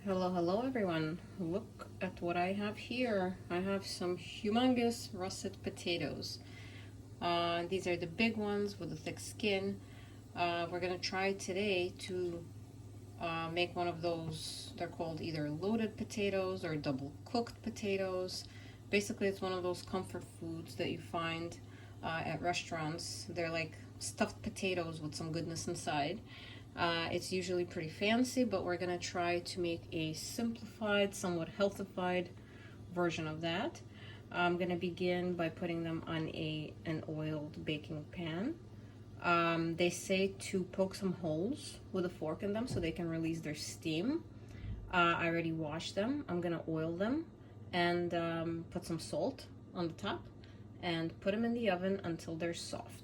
Hello everyone. Look at what I have here. I have some humongous russet potatoes. These are the big ones with the thick skin. We're gonna try today to make one of those. They're called either loaded potatoes or double cooked potatoes. Basically, it's one of those comfort foods that you find at restaurants. They're like stuffed potatoes with some goodness inside. It's usually pretty fancy, but we're gonna try to make a simplified, somewhat healthified version of that. I'm gonna begin by putting them on an oiled baking pan. They say to poke some holes with a fork in them so they can release their steam. I already washed them. I'm gonna oil them and put some salt on the top and put them in the oven until they're soft.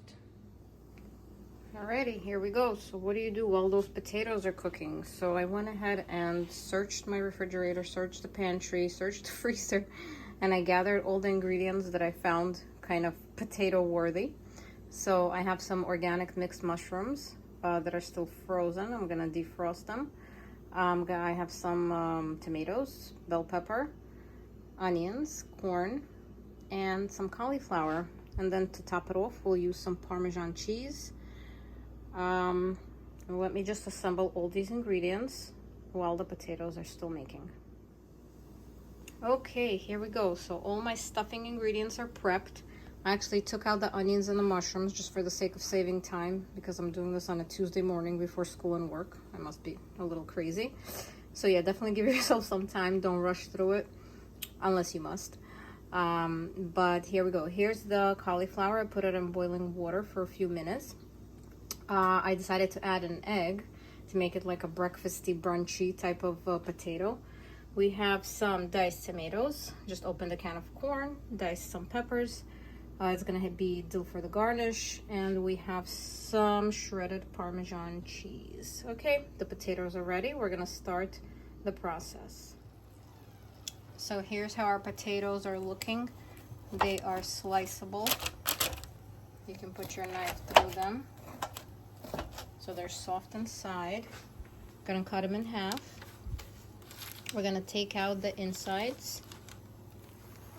Alrighty, here we go. So what do you do while those potatoes are cooking? So I went ahead and searched my refrigerator, searched the pantry, searched the freezer, and I gathered all the ingredients that I found kind of potato worthy. So I have some organic mixed mushrooms that are still frozen. I'm gonna defrost them. I have some tomatoes, bell pepper, onions, corn, and some cauliflower. And then to top it off, we'll use some Parmesan cheese. Let me just assemble all these ingredients while the potatoes are still making. Okay, here we go. So all my stuffing ingredients are prepped. I actually took out the onions and the mushrooms just for the sake of saving time because I'm doing this on a Tuesday morning before school and work. I must be a little crazy. So yeah, definitely give yourself some time. Don't rush through it unless you must. But here we go. Here's the cauliflower. I put it in boiling water for a few minutes. I decided to add an egg to make it like a breakfasty, brunchy type of potato. We have some diced tomatoes. Just opened a can of corn, diced some peppers. It's gonna be dill for the garnish, and we have some shredded Parmesan cheese. Okay, the potatoes are ready. We're gonna start the process. So here's how our potatoes are looking. They are sliceable. You can put your knife through them. So they're soft inside. Gonna cut them in half. We're gonna take out the insides.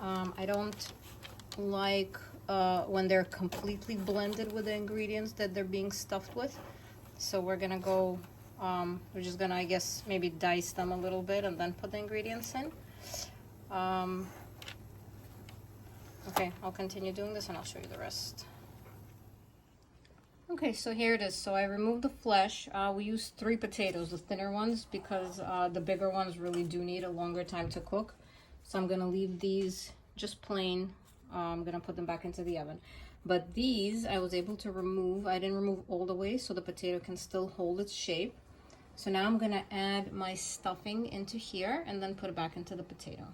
I don't like when they're completely blended with the ingredients that they're being stuffed with. So we're gonna go, we're just gonna, I guess, maybe dice them a little bit and then put the ingredients in. Okay, I'll continue doing this and I'll show you the rest. Okay, so here it is. So I removed the flesh. We used 3 potatoes, the thinner ones, because the bigger ones really do need a longer time to cook. So I'm gonna leave these just plain. I'm gonna put them back into the oven. But these I was able to remove. I didn't remove all the way so the potato can still hold its shape. So now I'm gonna add my stuffing into here and then put it back into the potato.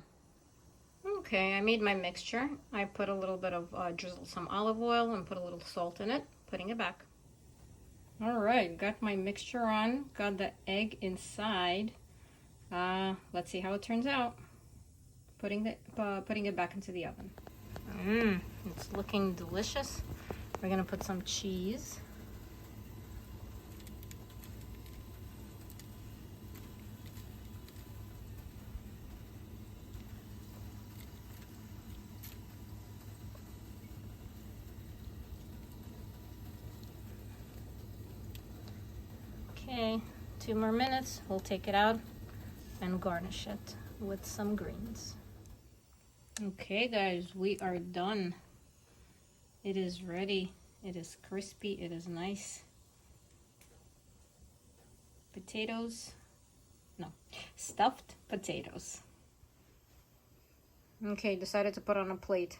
Okay, I made my mixture. I put a little bit of drizzled some olive oil and put a little salt in it, putting it back. All right, got my mixture on, got the egg inside. Let's see how it turns out. Putting it back into the oven. It's looking delicious. We're gonna put some cheese. Okay, 2 more minutes. We'll take it out and garnish it with some greens. Okay guys, we are done. It is ready. It is crispy. It is nice. Potatoes. No, stuffed potatoes. Okay, decided to put on a plate.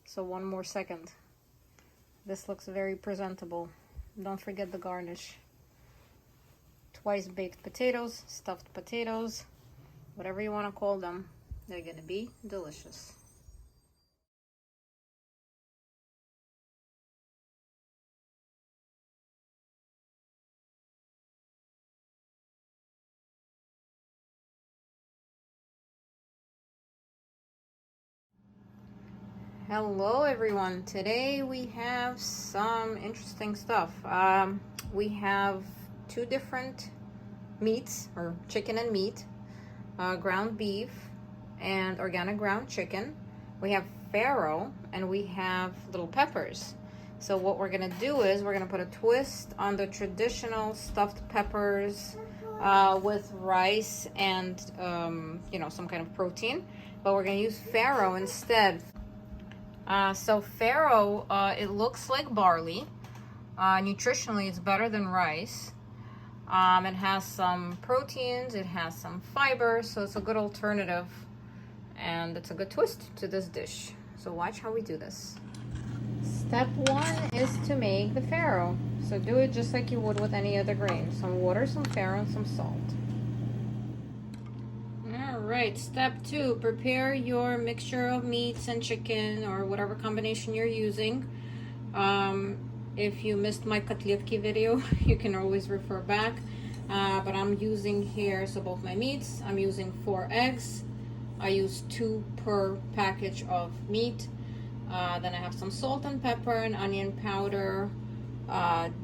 So 1 more second. This looks very presentable. Don't forget the garnish. Twice baked potatoes, stuffed potatoes, whatever you want to call them. They're gonna be delicious. Hello everyone. Today we have some interesting stuff. We have 2 different meats, or chicken and meat. ground beef, and organic ground chicken. We have farro, and we have little peppers. So what we're gonna do is we're gonna put a twist on the traditional stuffed peppers with rice and you know, some kind of protein, but we're gonna use farro instead. So farro, it looks like barley. Nutritionally, it's better than rice. It has some proteins, it has some fiber, so it's a good alternative, and it's a good twist to this dish. So watch how we do this. Step one is to make the farro. So do it just like you would with any other grain. Some water, some farro, and some salt. All right, step two, prepare your mixture of meats and chicken or whatever combination you're using. If you missed my kotletki video, you can always refer back. But I'm using here, so both my meats, I'm using 4 eggs. I use 2 per package of meat. Then I have some salt and pepper and onion powder,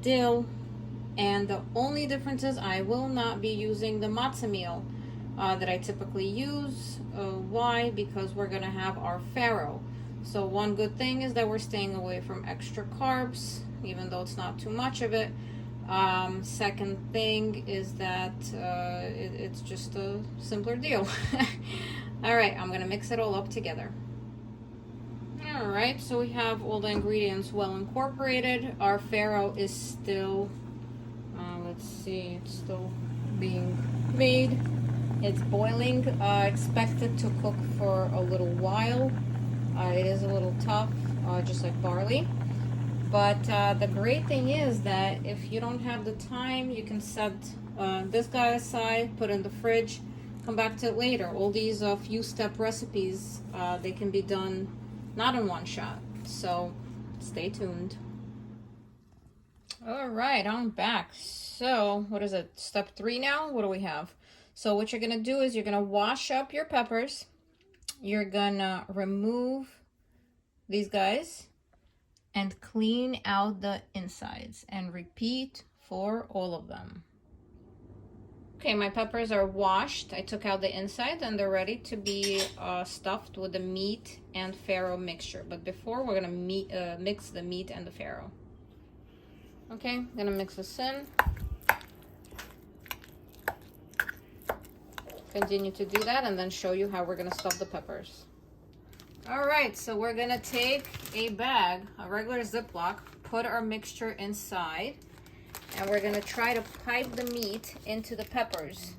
dill. And the only difference is I will not be using the matzo meal that I typically use. Why? Because we're gonna have our farro. So one good thing is that we're staying away from extra carbs, even though it's not too much of it. Second thing is that it's just a simpler deal. All right, I'm gonna mix it all up together. All right, so we have all the ingredients well incorporated. Our farro is still, let's see, it's still being made. It's boiling. Expect it to cook for a little while. It is a little tough, just like barley. But the great thing is that if you don't have the time, you can set this guy aside, put it in the fridge, come back to it later. All these few step recipes, they can be done not in one shot. So stay tuned. All right, I'm back. So what is it? Step 3 now? What do we have? So what you're gonna do is you're gonna wash up your peppers. You're gonna remove these guys and clean out the insides, and repeat for all of them. Okay, my peppers are washed. I took out the inside and they're ready to be stuffed with the meat and farro mixture. But before, we're gonna mix the meat and the farro. Okay, I'm gonna mix this in. Continue to do that and then show you how we're gonna stuff the peppers. All right, so we're gonna take a bag, a regular Ziploc, put our mixture inside, and we're gonna try to pipe the meat into the peppers.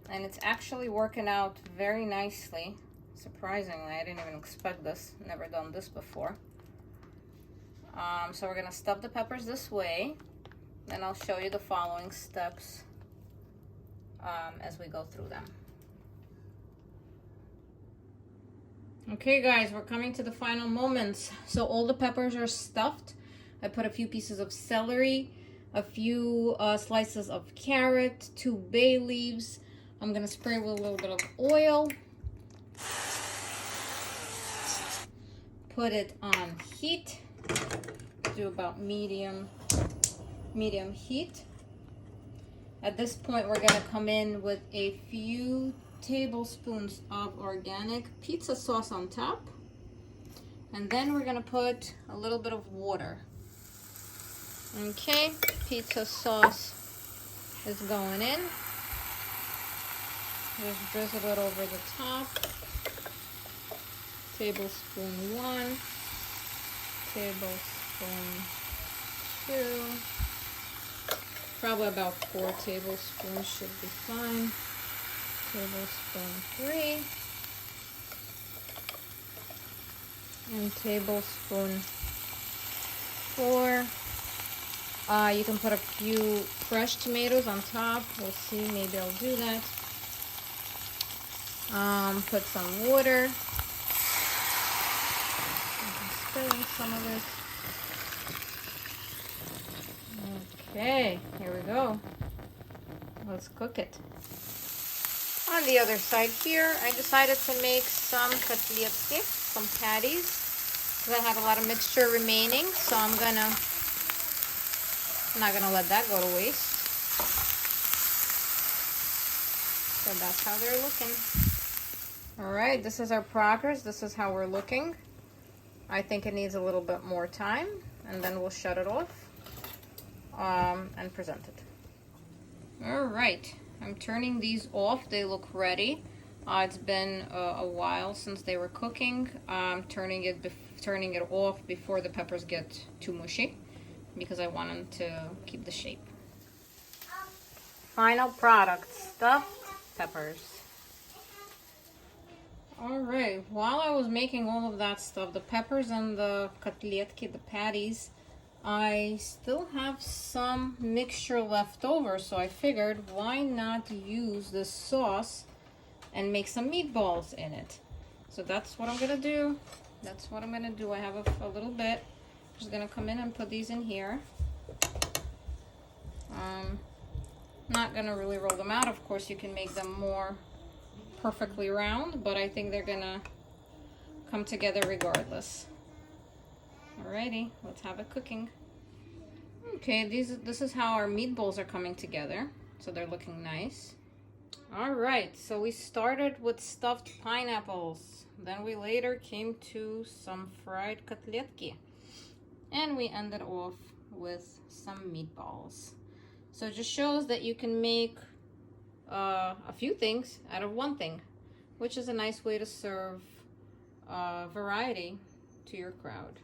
And it's actually working out very nicely. Surprisingly, I didn't even expect this, never done this before. So we're gonna stuff the peppers this way, then I'll show you the following steps as we go through them. Okay guys, we're coming to the final moments. So all the peppers are stuffed. I put a few pieces of celery, a few slices of carrot, 2 bay leaves. I'm gonna spray with a little bit of oil. Put it on heat. Do about medium heat. At this point, we're gonna come in with a few tablespoons of organic pizza sauce on top, and then we're gonna put a little bit of water. Okay, pizza sauce is going in. Just drizzle it over the top. Tablespoon 1, tablespoon 2, probably about 4 tablespoons should be fine. Tablespoon 3, and tablespoon 4. You can put a few fresh tomatoes on top. We'll see, maybe I'll do that. Put some water. Spilling some of this. Okay, here we go. Let's cook it. On the other side here, I decided to make some kotletki, some patties, because I have a lot of mixture remaining, so I'm not gonna let that go to waste. So that's how they're looking. All right, this is our progress. This is how we're looking. I think it needs a little bit more time, and then we'll shut it off and present it. All right, I'm turning these off. They look ready. It's been a while since they were cooking. I'm turning it off before the peppers get too mushy because I want them to keep the shape. Final product, stuffed peppers. All right, while I was making all of that stuff, the peppers and the kotletki, the patties, I still have some mixture left over, so I figured why not use this sauce and make some meatballs in it. So that's what I'm gonna do. I have a little bit. I'm just gonna come in and put these in here. Not gonna really roll them out. Of course, you can make them more perfectly round, but I think they're gonna come together regardless. Alrighty, let's have it cooking. Okay, this is how our meatballs are coming together. So they're looking nice. Alright, so we started with stuffed pineapples. Then we later came to some fried kotletki. And we ended off with some meatballs. So it just shows that you can make a few things out of one thing, which is a nice way to serve variety to your crowd.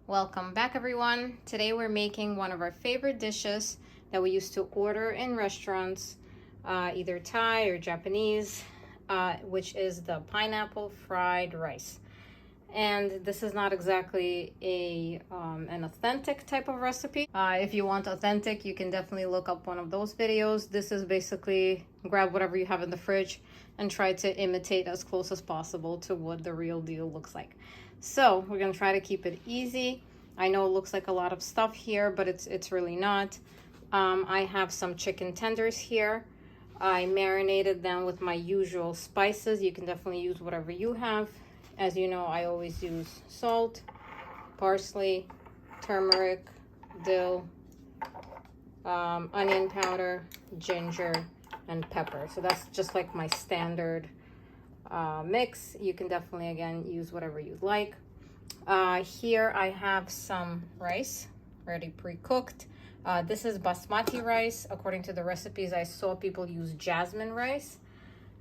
Welcome back, everyone. Today we're making one of our favorite dishes that we used to order in restaurants, either Thai or Japanese, which is the pineapple fried rice. And this is not exactly an authentic type of recipe. If you want authentic, you can definitely look up one of those videos. This is basically grab whatever you have in the fridge and try to imitate as close as possible to what the real deal looks like. So we're gonna try to keep it easy. I know it looks like a lot of stuff here, but it's really not. I have some chicken tenders here. I marinated them with my usual spices. You can definitely use whatever you have. As you know, I always use salt, parsley, turmeric, dill, onion powder, ginger, and pepper. So that's just like my standard mix. You can definitely, again, use whatever you'd like. Here I have some rice already pre-cooked. This is basmati rice. According to the recipes, I saw people use jasmine rice.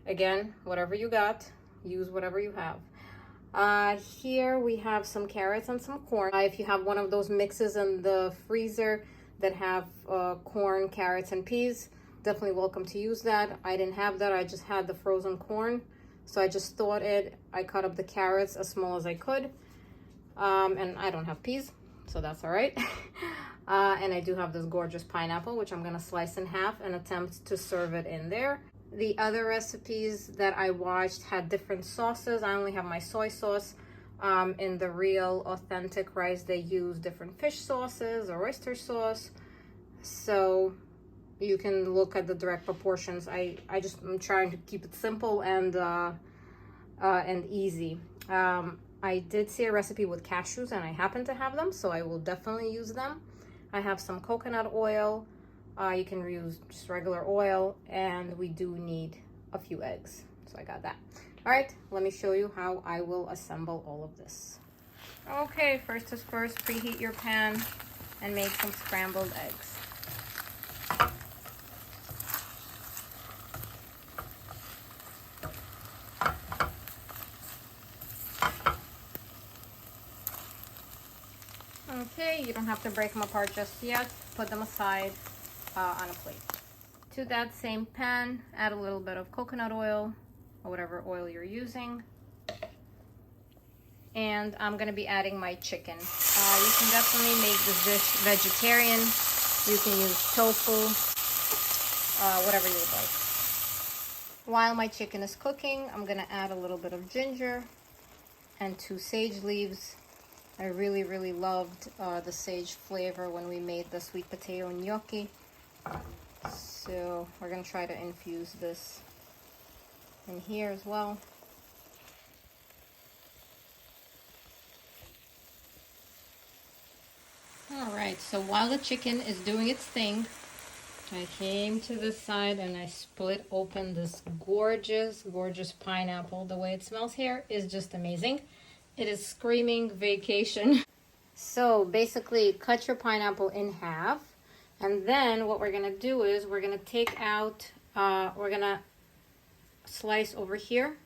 Again, whatever you got, use whatever you have. Here we have some carrots and some corn. If you have one of those mixes in the freezer that have corn, carrots, and peas, definitely welcome to use that. I didn't have that. I just had the frozen corn. So I just thawed it. I cut up the carrots as small as I could. And I don't have peas, so that's all right. And I do have this gorgeous pineapple, which I'm gonna slice in half and attempt to serve it in there. The other recipes that I watched had different sauces. I only have my soy sauce. In the real authentic rice, they use different fish sauces or oyster sauce. So you can look at the direct proportions. I'm trying to keep it simple and easy. I did see a recipe with cashews and I happen to have them, so I will definitely use them. I have some coconut oil. You can use just regular oil, and we do need a few eggs, so I got that. All right, let me show you how I will assemble all of this. Okay, first is first, preheat your pan and make some scrambled eggs. Okay, you don't have to break them apart just yet. Put them aside on a plate. To that same pan, add a little bit of coconut oil or whatever oil you're using. And I'm gonna be adding my chicken. You can definitely make this dish vegetarian. You can use tofu, whatever you would like. While my chicken is cooking, I'm gonna add a little bit of ginger and 2 sage leaves. I really, really loved the sage flavor when we made the sweet potato gnocchi. So we're gonna try to infuse this in here as well. All right, so while the chicken is doing its thing, I came to this side and I split open this gorgeous, gorgeous pineapple. The way it smells here is just amazing. It is screaming vacation. So basically cut your pineapple in half. And then what we're gonna do is we're gonna take out, we're gonna slice over here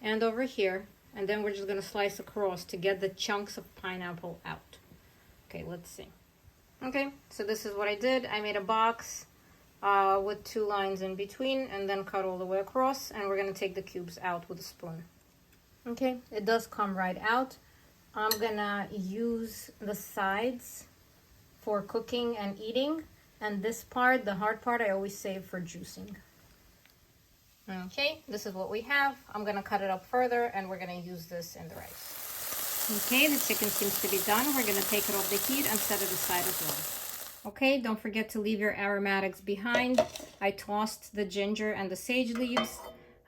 and over here. And then we're just gonna slice across to get the chunks of pineapple out. Okay, let's see. Okay, so this is what I did. I made a box with 2 lines in between and then cut all the way across, and we're gonna take the cubes out with a spoon. Okay, it does come right out. I'm gonna use the sides for cooking and eating, and this part, the hard part, I always save for juicing. Okay, this is what we have. I'm gonna cut it up further and we're gonna use this in the rice. Okay, the chicken seems to be done. We're gonna take it off the heat and set it aside as well. Okay, don't forget to leave your aromatics behind. I tossed the ginger and the sage leaves.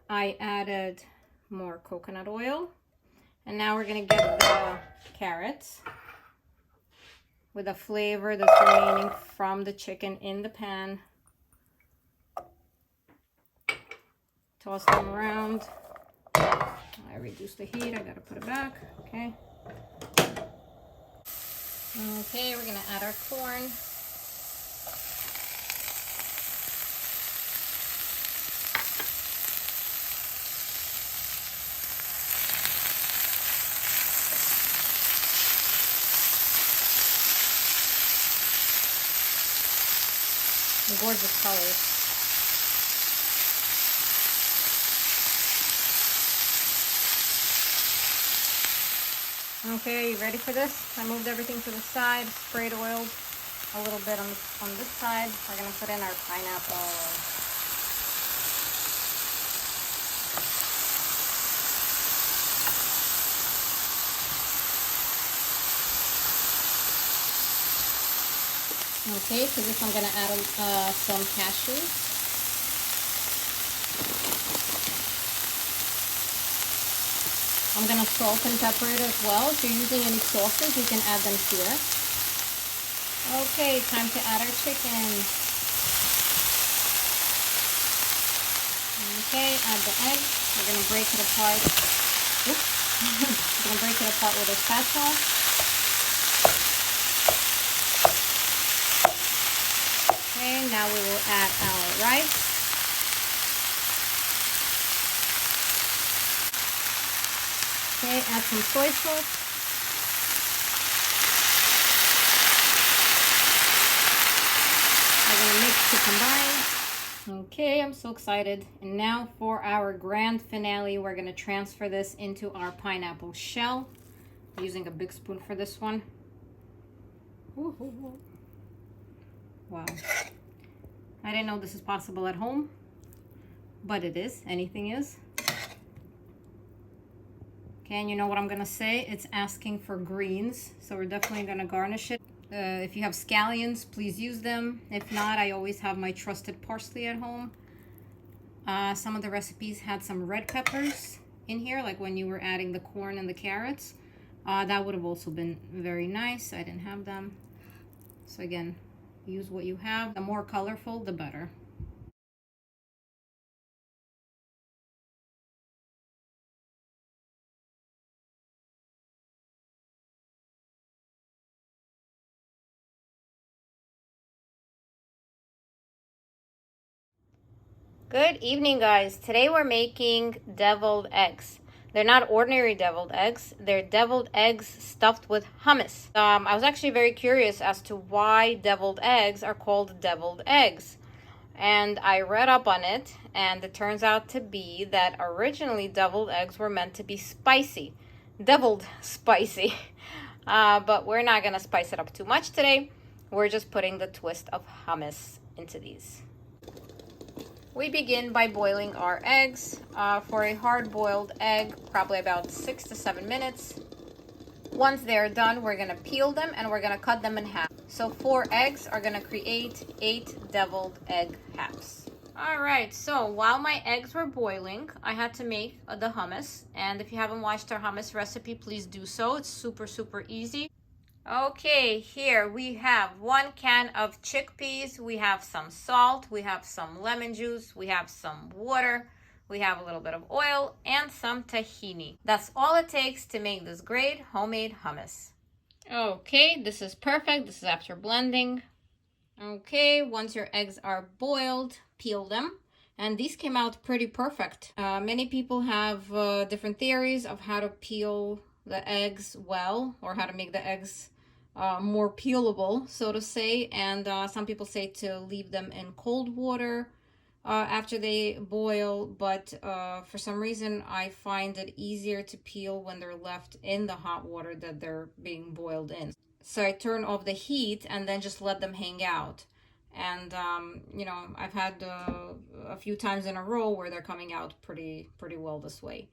I added more coconut oil. And now we're gonna get the carrots with the flavor that's remaining from the chicken in the pan. Toss them around. I reduced the heat, I gotta put it back, okay. Okay, we're gonna add our corn. Gorgeous colors. Okay, you ready for this? I moved everything to the side, sprayed oil a little bit on this side. We're gonna put in our pineapple. Okay, to this I'm gonna add some cashews. I'm gonna salt and pepper it as well. If you're using any sauces, you can add them here. Okay, time to add our chicken. Okay, add the egg. We're gonna break it apart. Oops. We're gonna break it apart with a spatula. Okay, now we will add our rice. Okay, add some soy sauce. We're gonna mix to combine. Okay, I'm so excited. And now for our grand finale, we're gonna transfer this into our pineapple shell. I'm using a big spoon for this one. Ooh. Wow. I didn't know this is possible at home, but it is. Anything is. Okay, and you know what I'm gonna say? It's asking for greens, so we're definitely gonna garnish it. If you have scallions, please use them. If not, I always have my trusted parsley at home. Some of the recipes had some red peppers in here, like when you were adding the corn and the carrots. That would have also been very nice. I didn't have them. So again, use what you have. The more colorful, the better. Good evening, guys. Today we're making deviled eggs. They're not ordinary deviled eggs. They're deviled eggs stuffed with hummus. I was actually very curious as to why deviled eggs are called deviled eggs. And I read up on it, and it turns out to be that originally deviled eggs were meant to be spicy. Deviled spicy. But we're not going to spice it up too much today. We're just putting the twist of hummus into these. We begin by boiling our eggs. For a hard-boiled egg, probably about 6 to 7 minutes. Once they're done, we're gonna peel them and we're gonna cut them in half. So 4 eggs are gonna create 8 deviled egg halves. All right, so while my eggs were boiling, I had to make the hummus. And if you haven't watched our hummus recipe, please do so. It's super, super easy. Okay, here we have 1 can of chickpeas. We have some salt, we have some lemon juice, we have some water, we have a little bit of oil, and some tahini. That's all it takes to make this great homemade hummus. Okay, this is perfect. This is after blending. Okay, once your eggs are boiled, peel them. And these came out pretty perfect. Many people have different theories of how to peel the eggs well, or how to make the eggs more peelable, so to say. And some people say to leave them in cold water after they boil, but for some reason I find it easier to peel when they're left in the hot water that they're being boiled in. So I turn off the heat and then just let them hang out. And you know, I've had a few times in a row where they're coming out pretty well this way.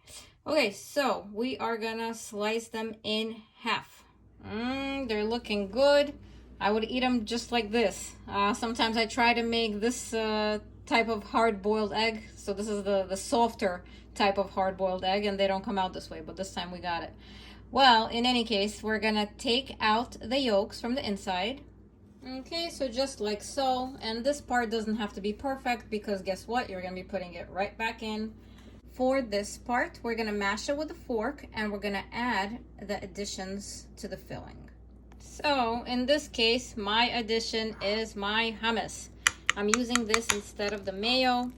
Okay, so we are gonna slice them in half. They're looking good. I would eat them just like this. Sometimes I try to make this type of hard-boiled egg. So this is the softer type of hard-boiled egg, and they don't come out this way, but this time we got it. Well, in any case, we're gonna take out the yolks from the inside. Okay, so just like so. And this part doesn't have to be perfect, because guess what? You're gonna be putting it right back in. For this part, we're gonna mash it with a fork, and we're gonna add the additions to the filling. So in this case, my addition is my hummus. I'm using this instead of the mayo.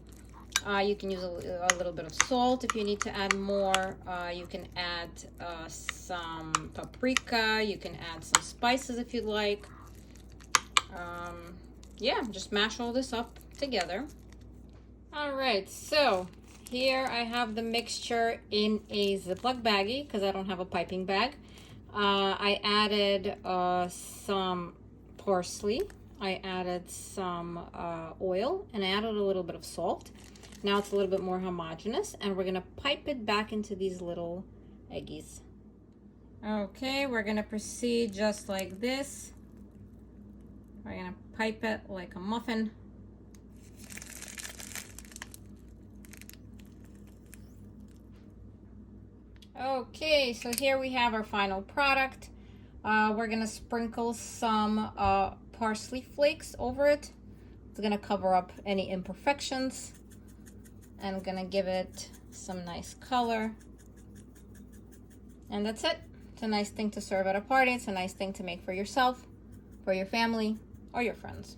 You can use a little bit of salt if you need to add more. You can add some paprika. You can add some spices if you'd like. Yeah, just mash all this up together. All right, so here I have the mixture in a Ziploc baggie because I don't have a piping bag. I added some parsley. I added some oil, and I added a little bit of salt. Now it's a little bit more homogeneous, and we're gonna pipe it back into these little eggies. Okay, we're gonna proceed just like this. We're gonna pipe it like a muffin. Okay, so here we have our final product. We're gonna sprinkle some parsley flakes over it. It's gonna cover up any imperfections, and I'm gonna give it some nice color. And that's it. It's a nice thing to serve at a party. It's a nice thing to make for yourself, for your family, or your friends.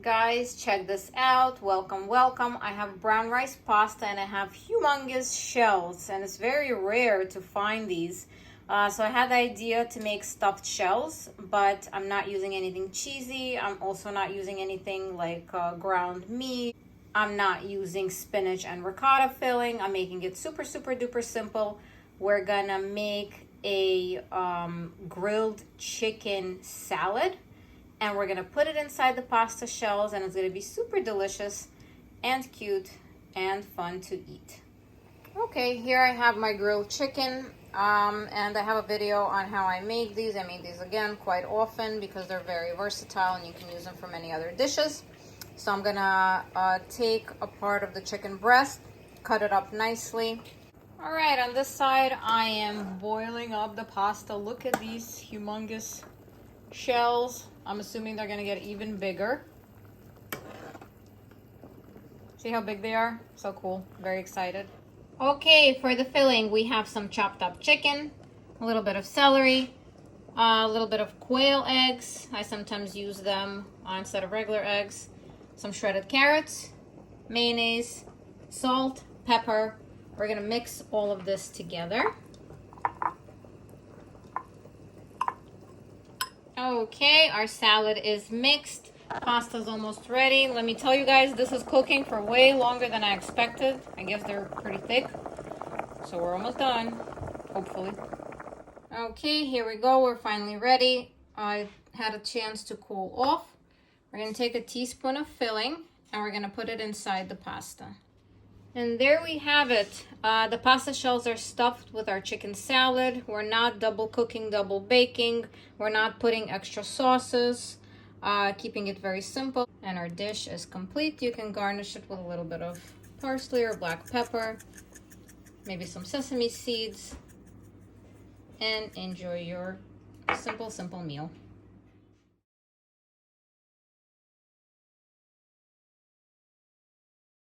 Guys, check this out. Welcome, welcome. I have brown rice pasta, and I have humongous shells, and it's very rare to find these. So I had the idea to make stuffed shells, but I'm not using anything cheesy. I'm also not using anything like ground meat. I'm not using spinach and ricotta filling. I'm making it super, super duper simple. We're gonna make a grilled chicken salad, and we're gonna put it inside the pasta shells, and it's gonna be super delicious and cute and fun to eat. Okay, here I have my grilled chicken, and I have a video on how I make these. I make these again quite often because they're very versatile and you can use them for many other dishes. So I'm gonna take a part of the chicken breast, cut it up nicely. All right, on this side, I am boiling up the pasta. Look at these humongous shells. I'm assuming they're gonna get even bigger. See how big they are? So cool, very excited. Okay, for the filling, we have some chopped up chicken, a little bit of celery, a little bit of quail eggs. I sometimes use them instead of regular eggs. Some shredded carrots, mayonnaise, salt, pepper. We're gonna mix all of this together. Okay, our salad is mixed. Pasta's almost ready. Let me tell you guys, this is cooking for way longer than I expected. I guess they're pretty thick. So we're almost done, hopefully. Okay, here we go. We're finally ready. I had a chance to cool off. We're going to take a teaspoon of filling and we're going to put it inside the pasta. And there we have it. The pasta shells are stuffed with our chicken salad. We're not double cooking, double baking. We're not putting extra sauces, keeping it very simple. And our dish is complete. You can garnish it with a little bit of parsley or black pepper, maybe some sesame seeds, and enjoy your simple meal.